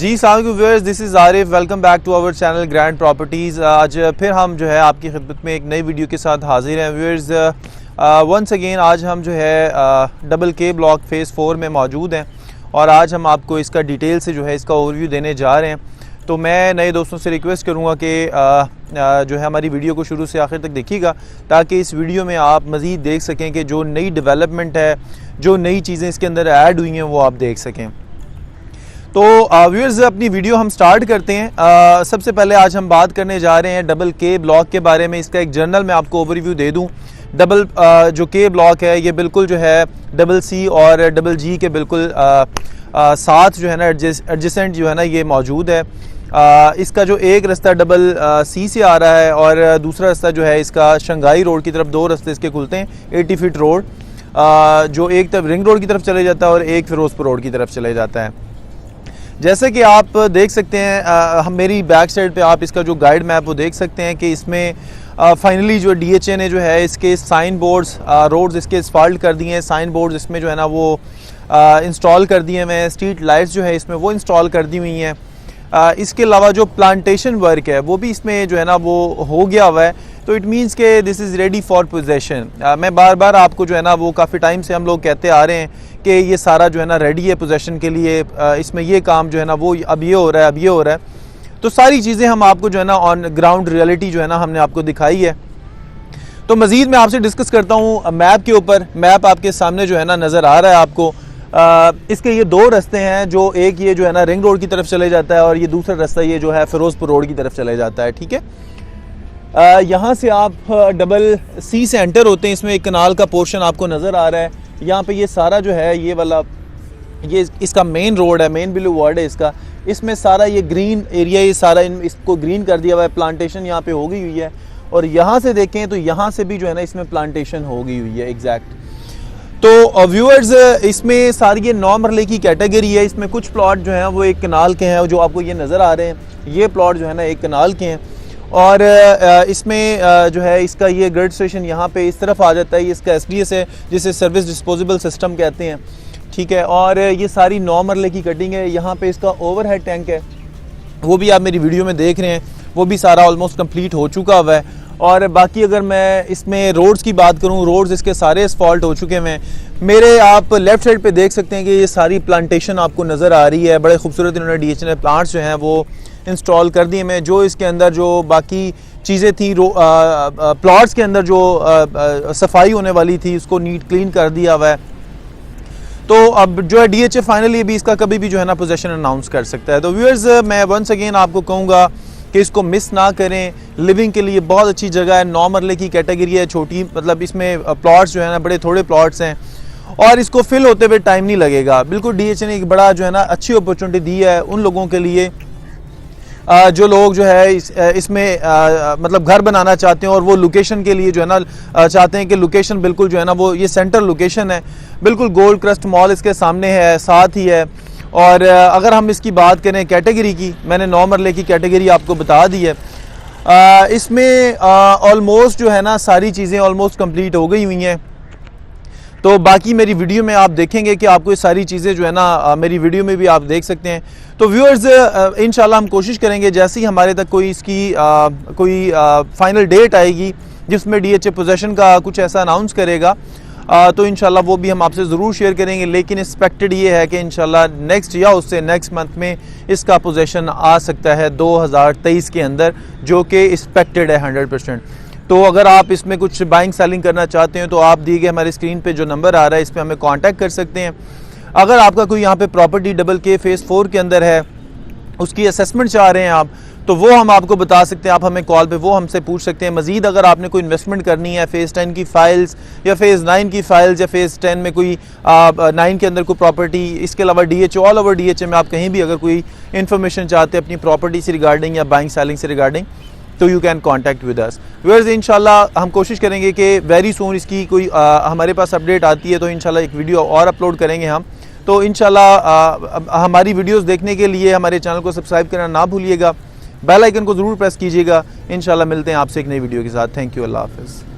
जी साहब viewers, this is Arif. Welcome back to our channel grand properties. आज फिर हम जो है आपकी खिदमत में एक नई वीडियो के साथ हाजिर हैं व्यूअर्स। वंस अगेन आज हम जो है डबल के ब्लॉक फ़ेज़ 4 में मौजूद हैं और आज हम आपको इसका डिटेल से जो है इसका ओवरव्यू देने जा रहे हैं। तो मैं नए दोस्तों से रिक्वेस्ट करूँगा कि जो है हमारी वीडियो को शुरू से आखिर तक देखिएगा, ताकि इस वीडियो में आप मज़ीद देख सकें कि जो नई डेवलपमेंट है, जो नई चीज़ें इसके अंदर ऐड हुई हैं, वो आप देख सकें। तो व्यूअर्स, अपनी वीडियो हम स्टार्ट करते हैं। सबसे पहले आज हम बात करने जा रहे हैं डबल के ब्लॉक के बारे में। इसका एक जनरल मैं आपको ओवरव्यू दे दूं। डबल जो के ब्लॉक है ये बिल्कुल जो है डबल सी और डबल जी के बिल्कुल साथ जो है ना एडजेसेंट जो है ना ये मौजूद है। इसका जो एक रास्ता डबल सी से आ रहा है और दूसरा रास्ता जो है इसका शंघाई रोड की तरफ, दो रास्ते इसके खुलते हैं 80 फीट रोड, जो एक तरफ रिंग रोड की तरफ चले जाता है और एक फिरोजपुर रोड की तरफ चले जाता है। जैसे कि आप देख सकते हैं, हम मेरी बैक साइड पे आप इसका जो गाइड मैप वो देख सकते हैं कि इसमें फाइनली जो DHA ने जो है इसके साइन बोर्ड्स, रोड्स इसके असफाल्ट कर दिए हैं। साइन बोर्ड्स इसमें जो है ना वो इंस्टॉल कर दिए हैं। स्ट्रीट लाइट्स जो है इसमें वो इंस्टॉल कर दी हुई हैं। इसके अलावा जो प्लांटेशन वर्क है वो भी इसमें जो है ना वो हो गया हुआ है। तो इट मीन्स के this is ready for possession. मैं बार बार आपको जो है ना वो काफ़ी टाइम से हम लोग कहते आ रहे हैं कि ये सारा जो है ना रेडी है पोजेशन के लिए। इसमें ये काम जो है ना वो अब ये हो रहा है, अब ये हो रहा है। तो सारी चीज़ें हम आपको जो है ना ऑन ग्राउंड रियलिटी जो है ना हमने आपको दिखाई है। तो मज़ीद मैं आपसे डिस्कस करता हूँ मैप के ऊपर। मैप आपके सामने जो है ना नज़र आ रहा है आपको। इसके ये दो रास्ते हैं, जो एक ये जो है ना रिंग रोड की तरफ चले जाता है और ये दूसरा रास्ता ये जो है फिरोजपुर रोड की तरफ चले जाता है। ठीक है, यहाँ से आप डबल सी से एंटर होते हैं। इसमें एक कनाल का पोर्शन आपको नज़र आ रहा है। यहाँ पे ये सारा जो है ये वाला ये इसका मेन रोड है, मेन ब्लू वर्ड है इसका। इसमें सारा ये ग्रीन एरिया, ये सारा इसको ग्रीन कर दिया हुआ है। प्लांटेशन यहाँ पे हो गई हुई है और यहाँ से देखें तो यहाँ से भी जो है ना इसमें प्लांटेशन हो गई हुई है एग्जैक्ट। तो व्यूअर्स, इसमें सारी ये 9 मरले की कैटेगरी है। इसमें कुछ प्लॉट जो हैं वो एक कनाल के हैं, जो आपको ये नज़र आ रहे हैं। ये प्लॉट जो है ना एक कनाल के हैं और इसमें जो है इसका ये ग्रिड स्टेशन यहाँ पे इस तरफ आ जाता है। ये इसका SDS है, जिसे सर्विस डिस्पोजेबल सिस्टम कहते हैं। ठीक है, और ये सारी 9 मरले की कटिंग है। यहाँ पे इसका ओवरहेड टैंक है, वो भी आप मेरी वीडियो में देख रहे हैं। वो भी सारा ऑलमोस्ट कंप्लीट हो चुका हुआ है। और बाकी अगर मैं इसमें रोड्स की बात करूँ, रोड्स इसके सारे असफॉल्ट हो चुके हैं। मेरे आप लेफ़्ट साइड पे देख सकते हैं कि ये सारी प्लांटेशन आपको नज़र आ रही है। बड़े खूबसूरत इन्होंने DHA ने प्लांट्स जो हैं वो इंस्टॉल कर दिए हैं। जो इसके अंदर जो बाकी चीज़ें थी, प्लॉट्स के अंदर जो सफाई होने वाली थी, उसको नीट क्लीन कर दिया हुआ है। तो अब जो है DHA फाइनली भी इसका कभी भी जो है ना पोजीशन अनाउंस कर सकता है। तो व्यूअर्स, मैं वंस अगेन आपको कहूँगा कि इसको मिस ना करें। लिविंग के लिए बहुत अच्छी जगह है। 9 मरले की कैटेगरी है, छोटी, मतलब इसमें प्लॉट्स जो है ना बड़े थोड़े प्लॉट्स हैं और इसको फिल होते हुए टाइम नहीं लगेगा। बिल्कुल DHA ने एक बड़ा जो है ना अच्छी अपॉर्चुनिटी दी है उन लोगों के लिए जो लोग जो है इसमें मतलब घर बनाना चाहते हैं और वो लोकेशन के लिए जो है ना चाहते हैं कि लोकेशन बिल्कुल जो है ना वो ये सेंटर लोकेशन है, बिल्कुल गोल्ड क्रस्ट मॉल इसके सामने है, साथ ही है। और अगर हम इसकी बात करें कैटेगरी की, मैंने 9 मरले की कैटेगरी आपको बता दी है। इसमें ऑलमोस्ट जो है ना सारी चीज़ें ऑलमोस्ट कंप्लीट हो गई हुई हैं। तो बाकी मेरी वीडियो में आप देखेंगे कि आपको ये सारी चीज़ें जो है ना मेरी वीडियो में भी आप देख सकते हैं। तो व्यूअर्स, इंशाल्लाह हम कोशिश करेंगे जैसे ही हमारे तक कोई इसकी कोई फाइनल डेट आएगी जिसमें DHA पोजेशन का कुछ ऐसा अनाउंस करेगा, तो इंशाल्लाह वो भी हम आपसे ज़रूर शेयर करेंगे। लेकिन एक्सपेक्टेड ये है कि इंशाल्लाह नेक्स्ट या उससे नेक्स्ट मंथ में इसका पोजेशन आ सकता है 2023 के अंदर, जो कि एक्सपेक्टेड है 100%। तो अगर आप इसमें कुछ बाइंग सेलिंग करना चाहते हैं तो आप दिए गए हमारे स्क्रीन पे जो नंबर आ रहा है इस पर हमें कांटेक्ट कर सकते हैं। अगर आपका कोई यहाँ पे प्रॉपर्टी डबल के फ़ेज़ 4 के अंदर है, उसकी असेसमेंट चाह रहे हैं आप, तो वो हम आपको बता सकते हैं। आप हमें कॉल पे वो हमसे पूछ सकते हैं। मज़ीद अगर आपने कोई इन्वेस्टमेंट करनी है, फ़ेज़ 10 की फ़ाइल्स या फ़ेज़ 9 की फ़ाइल्स या फ़ेज़ 10 में कोई 9 के अंदर कोई प्रॉपर्टी, इसके अलावा DHA, ऑल ओवर DHA में आप कहीं भी अगर कोई इन्फॉर्मेशन चाहते हैं अपनी प्रॉपर्टी से रिगार्डिंग या बाइंग सेलिंग से रिगार्डिंग, तो you can contact with us. Viewers, इंशाल्लाह हम कोशिश करेंगे कि वेरी सून इसकी कोई हमारे पास अपडेट आती है तो इंशाल्लाह एक वीडियो और अपलोड करेंगे हम। तो इंशाल्लाह हमारी वीडियोस देखने के लिए हमारे चैनल को सब्सक्राइब करना ना भूलिएगा, बेल आइकन को ज़रूर प्रेस कीजिएगा। इंशाल्लाह मिलते हैं आपसे एक नई वीडियो के साथ। थैंक यू, अल्लाह हाफ़िज़।